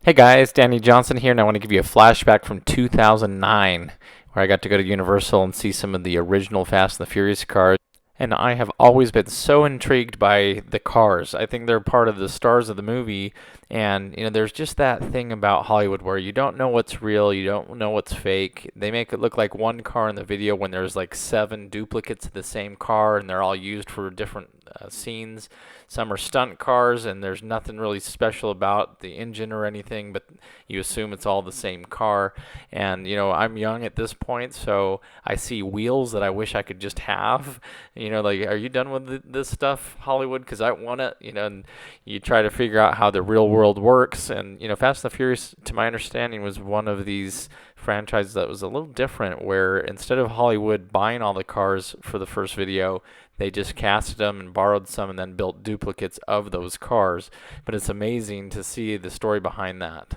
Hey guys, Danny Johnson here, and I want to give you a flashback from 2009, where I got to go to Universal and see some of the original Fast and the Furious cars. And I have always been so intrigued by the cars. I think they're part of the stars of the movie, and there's just that thing about Hollywood where you don't know what's real, you don't know what's fake. They make it look like one car in the video when there's like 7 duplicates of the same car, and they're all used for different scenes. Some are stunt cars, and there's nothing really special about the engine or anything, but you assume it's all the same car. And I'm young at this point, so I see wheels that I wish I could just have. Like, are you done with this stuff, Hollywood? Because I want it. And you try to figure out how the real world works. And Fast and the Furious, to my understanding, was one of these franchises that was a little different, where instead of Hollywood buying all the cars for the first video, they just casted them and borrowed some and then built duplicates of those cars. But it's amazing to see the story behind that.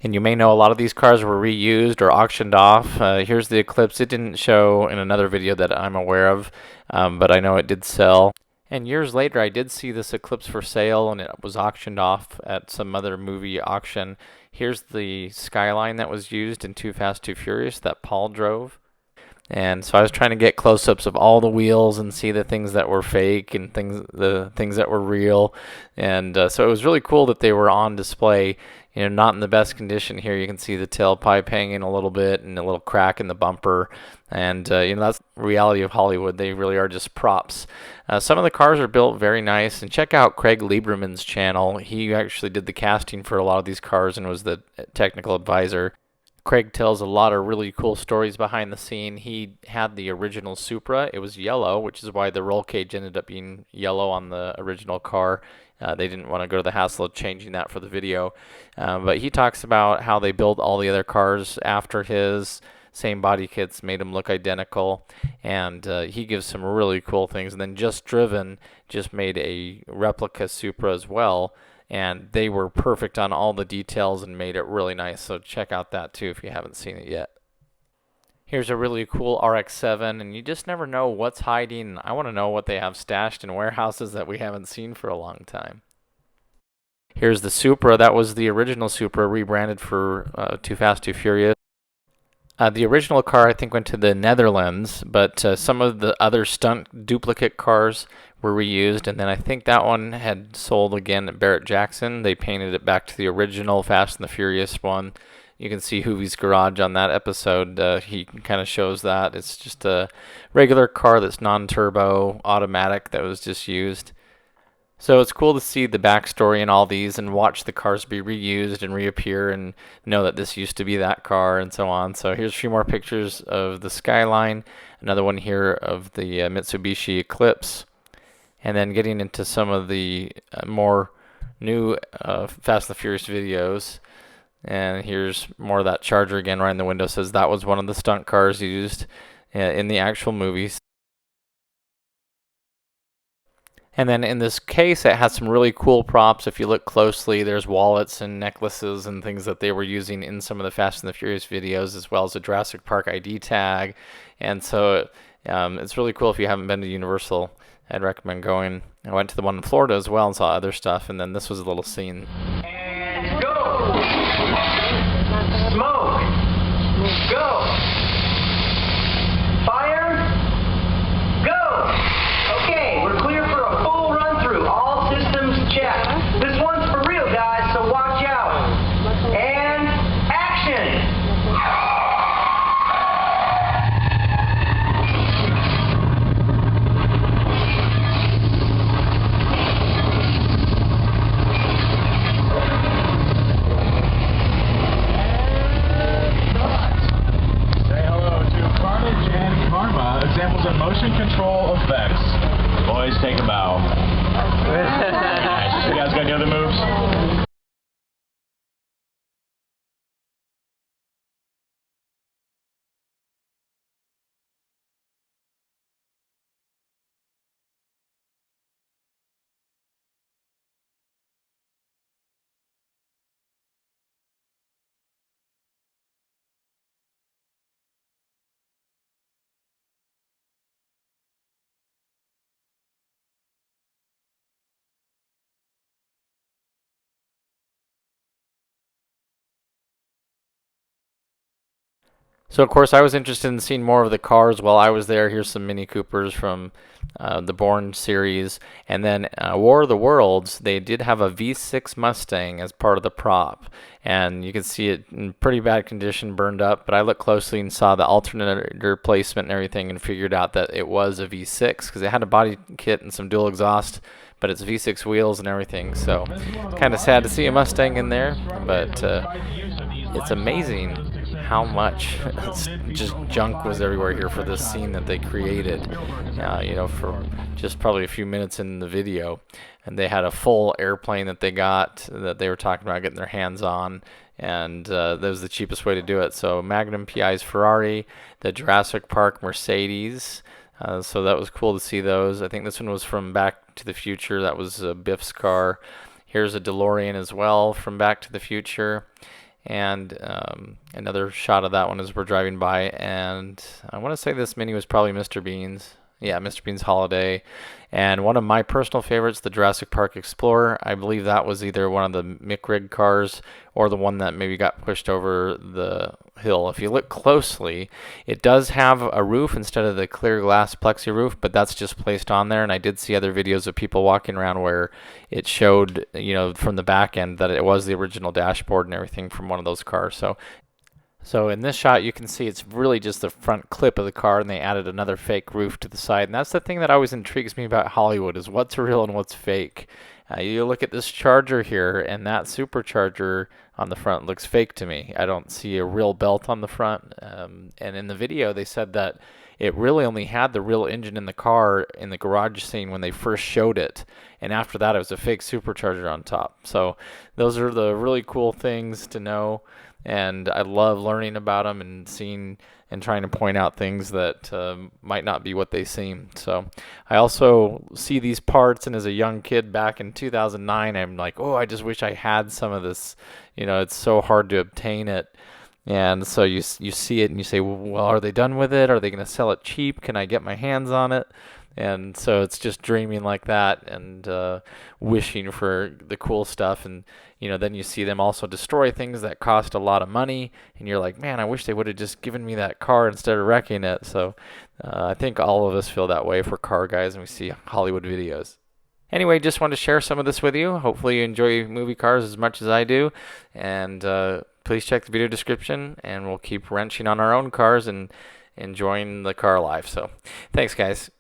And you may know a lot of these cars were reused or auctioned off. Here's the Eclipse. It didn't show in another video that I'm aware of, but I know it did sell. And years later, I did see this Eclipse for sale, and it was auctioned off at some other movie auction. Here's the Skyline that was used in Too Fast, Too Furious that Paul drove. And so I was trying to get close-ups of all the wheels and see the things that were fake and the things that were real. And so it was really cool that they were on display. Not in the best condition here. You can see the tailpipe hanging a little bit and a little crack in the bumper. And that's the reality of Hollywood. They really are just props. Some of the cars are built very nice. And check out Craig Lieberman's channel. He actually did the casting for a lot of these cars and was the technical advisor. Craig tells a lot of really cool stories behind the scene. He had the original Supra. It was yellow, which is why the roll cage ended up being yellow on the original car. They didn't want to go to the hassle of changing that for the video. But he talks about how they built all the other cars after his. Same body kits, made them look identical. And he gives some really cool things. And then Just Driven just made a replica Supra as well. And they were perfect on all the details and made it really nice. So check out that too if you haven't seen it yet. Here's a really cool RX-7, and you just never know what's hiding. I want to know what they have stashed in warehouses that we haven't seen for a long time. Here's the Supra. That was the original Supra, rebranded for Too Fast, Too Furious. The original car, I think, went to the Netherlands, but some of the other stunt duplicate cars were reused, and then I think that one had sold again at Barrett-Jackson. They painted it back to the original Fast and the Furious one. You can see Hoovie's garage on that episode. He kind of shows that. It's just a regular car that's non-turbo, automatic, that was just used. So it's cool to see the backstory in all these and watch the cars be reused and reappear and know that this used to be that car and so on. So here's a few more pictures of the Skyline, another one here of the Mitsubishi Eclipse, and then getting into some of the more new Fast and the Furious videos. And here's more of that Charger again right in the window. Says that was one of the stunt cars used in the actual movies. And then in this case, it has some really cool props. If you look closely, there's wallets and necklaces and things that they were using in some of the Fast and the Furious videos, as well as a Jurassic Park ID tag. And so it's really cool. If you haven't been to Universal, I'd recommend going. I went to the one in Florida as well and saw other stuff. And then this was a little scene. And go! Smoke! Go! Fire! Go! Okay, we're clear for a full run through. All systems check. This one's for real, guys, so watch out. And action! Examples of motion control effects. So of course I was interested in seeing more of the cars while I was there. Here's some Mini Coopers from the Bourne series, and then War of the Worlds. They did have a V6 Mustang as part of the prop, and you can see it in pretty bad condition, burned up. But I looked closely and saw the alternator placement and everything, and figured out that it was a V6 because it had a body kit and some dual exhaust, but it's V6 wheels and everything. So kind of sad to see a Mustang in there, but it's amazing how much just junk was everywhere here for this scene that they created, for just probably a few minutes in the video. And they had a full airplane that they were talking about getting their hands on, and that was the cheapest way to do it. So Magnum PI's Ferrari, the Jurassic Park Mercedes, so that was cool to see those. I think this one was from Back to the Future. That was Biff's car. Here's a DeLorean as well from Back to the Future. And another shot of that one as we're driving by. And I want to say this Mini was probably Mr. Bean's. Yeah, Mr. Bean's Holiday. And one of my personal favorites, the Jurassic Park Explorer. I believe that was either one of the Mick Rig cars or the one that maybe got pushed over the hill. If you look closely, it does have a roof instead of the clear glass plexi roof, but that's just placed on there. And I did see other videos of people walking around where it showed, from the back end that it was the original dashboard and everything from one of those cars. So in this shot, you can see it's really just the front clip of the car, and they added another fake roof to the side. And that's the thing that always intrigues me about Hollywood, is what's real and what's fake. You look at this Charger here, and that supercharger on the front looks fake to me. I don't see a real belt on the front. And in the video, they said that it really only had the real engine in the car in the garage scene when they first showed it. And after that, it was a fake supercharger on top. So those are the really cool things to know. And I love learning about them and seeing and trying to point out things that might not be what they seem. So I also see these parts, and as a young kid back in 2009, I'm like, oh, I just wish I had some of this. It's so hard to obtain it. And so you see it and you say, well, are they done with it? Are they going to sell it cheap? Can I get my hands on it? And so it's just dreaming like that and wishing for the cool stuff. And, then you see them also destroy things that cost a lot of money. And you're like, man, I wish they would have just given me that car instead of wrecking it. So I think all of us feel that way for car guys and we see Hollywood videos. Anyway, just wanted to share some of this with you. Hopefully you enjoy movie cars as much as I do. And please check the video description, and we'll keep wrenching on our own cars and enjoying the car life. So thanks, guys.